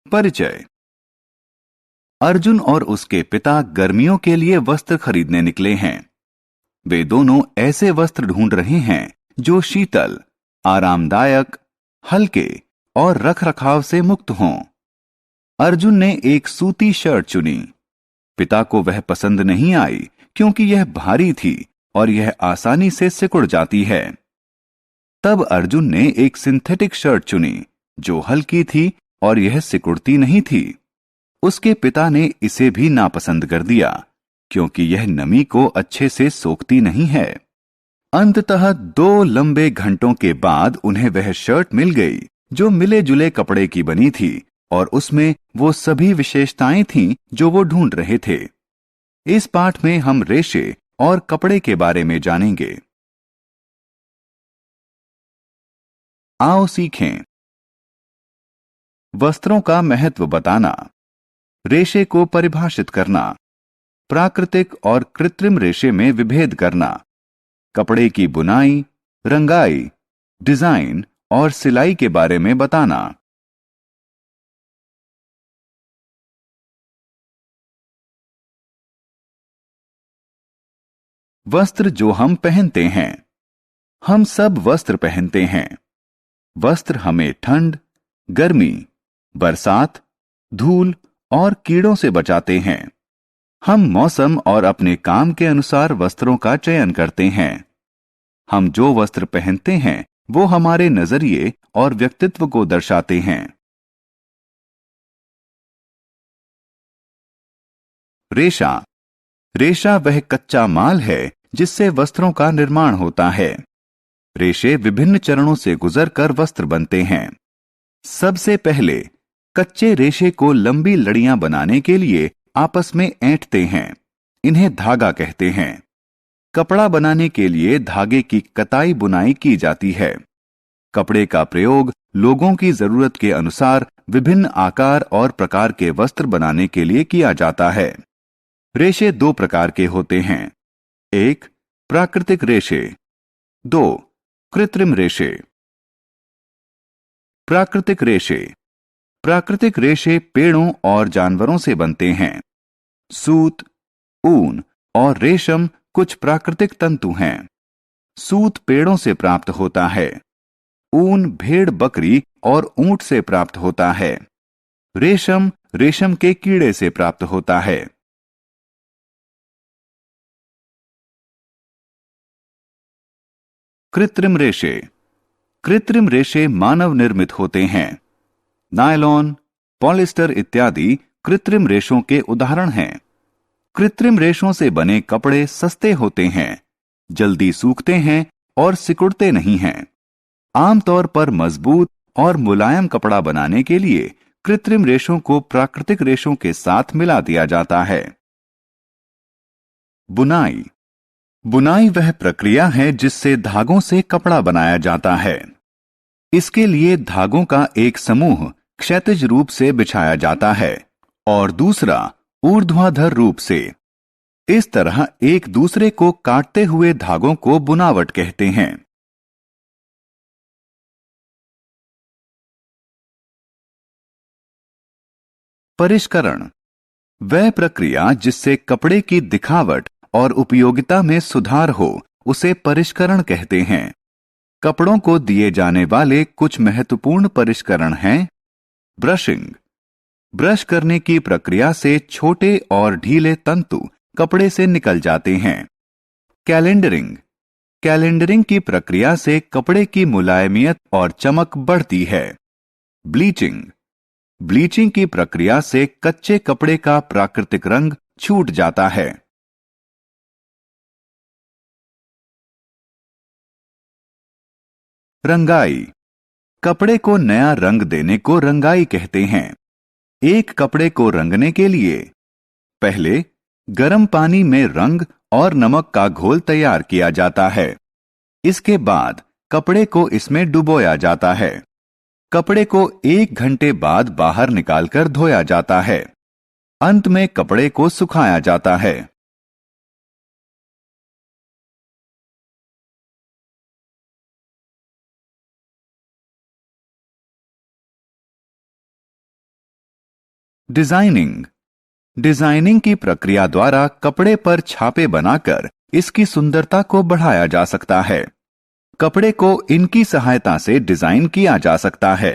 परिचय। अर्जुन और उसके पिता गर्मियों के लिए वस्त्र खरीदने निकले हैं। वे दोनों ऐसे वस्त्र ढूंढ रहे हैं जो शीतल, आरामदायक, हल्के और रखरखाव से मुक्त हों। अर्जुन ने एक सूती शर्ट चुनी। पिता को वह पसंद नहीं आई क्योंकि यह भारी थी और यह आसानी से सिकुड़ जाती है। तब अर्जुन ने एक सिंथेटिक शर्ट चुनी जो हल्की थी और यह सिकुड़ती नहीं थी। उसके पिता ने इसे भी नापसंद कर दिया क्योंकि यह नमी को अच्छे से सोखती नहीं है। अंततः 2 लंबे घंटों के बाद उन्हें वह शर्ट मिल गई जो मिले जुले कपड़े की बनी थी और उसमें वो सभी विशेषताएं थीं जो वो ढूंढ रहे थे। इस पाठ में हम रेशे और कपड़े के बारे में जानेंगे। आओ सीखें। वस्त्रों का महत्व बताना, रेशे को परिभाषित करना, प्राकृतिक और कृत्रिम रेशे में विभेद करना, कपड़े की बुनाई, रंगाई, डिजाइन और सिलाई के बारे में बताना। वस्त्र जो हम पहनते हैं। हम सब वस्त्र पहनते हैं। वस्त्र हमें ठंड, गर्मी, बरसात, धूल और कीड़ों से बचाते हैं। हम मौसम और अपने काम के अनुसार वस्त्रों का चयन करते हैं। हम जो वस्त्र पहनते हैं वो हमारे नजरिए और व्यक्तित्व को दर्शाते हैं। रेशा। रेशा वह कच्चा माल है जिससे वस्त्रों का निर्माण होता है। रेशे विभिन्न चरणों से गुजरकर वस्त्र बनते हैं। सबसे पहले कच्चे रेशे को लंबी लड़ियां बनाने के लिए आपस में ऐंठते हैं। इन्हें धागा कहते हैं। कपड़ा बनाने के लिए धागे की कताई बुनाई की जाती है। कपड़े का प्रयोग लोगों की जरूरत के अनुसार विभिन्न आकार और प्रकार के वस्त्र बनाने के लिए किया जाता है। रेशे 2 प्रकार के होते हैं। 1. प्राकृतिक रेशे। 2. कृत्रिम रेशे। प्राकृतिक रेशे। प्राकृतिक रेशे पेड़ों और जानवरों से बनते हैं। सूत, ऊन और रेशम कुछ प्राकृतिक तंतु हैं। सूत पेड़ों से प्राप्त होता है। ऊन भेड़, बकरी और ऊंट से प्राप्त होता है। रेशम रेशम के कीड़े से प्राप्त होता है। कृत्रिम रेशे। कृत्रिम रेशे मानव निर्मित होते हैं। नायलॉन, पॉलिस्टर इत्यादि कृत्रिम रेशों के उदाहरण हैं। कृत्रिम रेशों से बने कपड़े सस्ते होते हैं, जल्दी सूखते हैं और सिकुड़ते नहीं हैं। आमतौर पर मजबूत और मुलायम कपड़ा बनाने के लिए कृत्रिम रेशों को प्राकृतिक रेशों के साथ मिला दिया जाता है। बुनाई। बुनाई वह प्रक्रिया है जिससे धागों से कपड़ा बनाया जाता है। इसके लिए धागों का एक समूह क्षैतिज रूप से बिछाया जाता है और दूसरा ऊर्ध्वाधर रूप से। इस तरह एक दूसरे को काटते हुए धागों को बुनावट कहते हैं। परिष्करण। वह प्रक्रिया जिससे कपड़े की दिखावट और उपयोगिता में सुधार हो उसे परिष्करण कहते हैं। कपड़ों को दिए जाने वाले कुछ महत्वपूर्ण परिष्करण हैं। ब्रशिंग। ब्रश करने की प्रक्रिया से छोटे और ढीले तंतु कपड़े से निकल जाते हैं। कैलेंडरिंग। कैलेंडरिंग की प्रक्रिया से कपड़े की मुलायमियत और चमक बढ़ती है। ब्लीचिंग। ब्लीचिंग की प्रक्रिया से कच्चे कपड़े का प्राकृतिक रंग छूट जाता है। रंगाई। कपड़े को नया रंग देने को रंगाई कहते हैं। एक कपड़े को रंगने के लिए पहले गर्म पानी में रंग और नमक का घोल तैयार किया जाता है। इसके बाद कपड़े को इसमें डुबोया जाता है। कपड़े को 1 घंटे बाद बाहर निकालकर धोया जाता है। अंत में कपड़े को सुखाया जाता है। डिजाइनिंग। डिजाइनिंग की प्रक्रिया द्वारा कपड़े पर छापे बनाकर इसकी सुंदरता को बढ़ाया जा सकता है। कपड़े को इनकी सहायता से डिजाइन किया जा सकता है।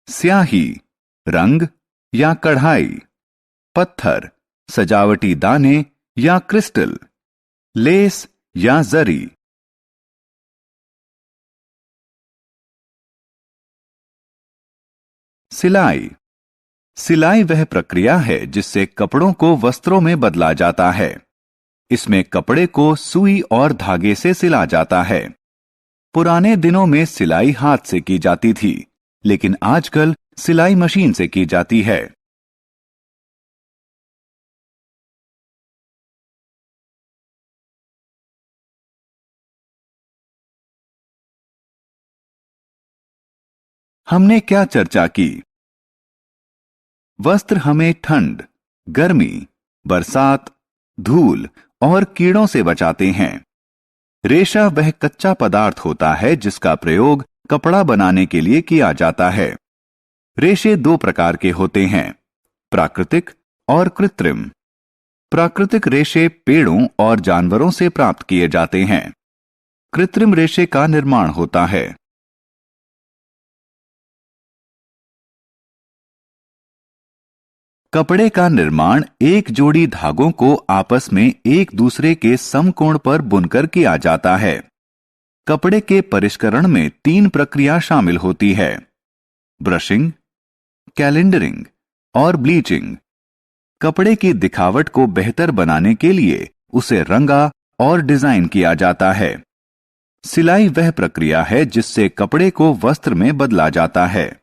स्याही, रंग या कढ़ाई, पत्थर, सजावटी दाने या क्रिस्टल, लेस या जरी। सिलाई। सिलाई वह प्रक्रिया है जिससे कपड़ों को वस्त्रों में बदला जाता है। इसमें कपड़े को सुई और धागे से सिला जाता है। पुराने दिनों में सिलाई हाथ से की जाती थी, लेकिन आजकल सिलाई मशीन से की जाती है। हमने क्या चर्चा की? वस्त्र हमें ठंड, गर्मी, बरसात, धूल और कीड़ों से बचाते हैं। रेशा वह कच्चा पदार्थ होता है जिसका प्रयोग कपड़ा बनाने के लिए किया जाता है। रेशे दो प्रकार के होते हैं, प्राकृतिक और कृत्रिम। प्राकृतिक रेशे पेड़ों और जानवरों से प्राप्त किए जाते हैं। कृत्रिम रेशे का निर्माण होता है। कपड़े का निर्माण एक जोड़ी धागों को आपस में एक दूसरे के समकोण पर बुनकर किया जाता है। कपड़े के परिष्करण में 3 प्रक्रिया शामिल होती है, ब्रशिंग, कैलेंडरिंग और ब्लीचिंग। कपड़े की दिखावट को बेहतर बनाने के लिए उसे रंगा और डिजाइन किया जाता है। सिलाई वह प्रक्रिया है जिससे कपड़े को वस्त्र में बदला जाता है।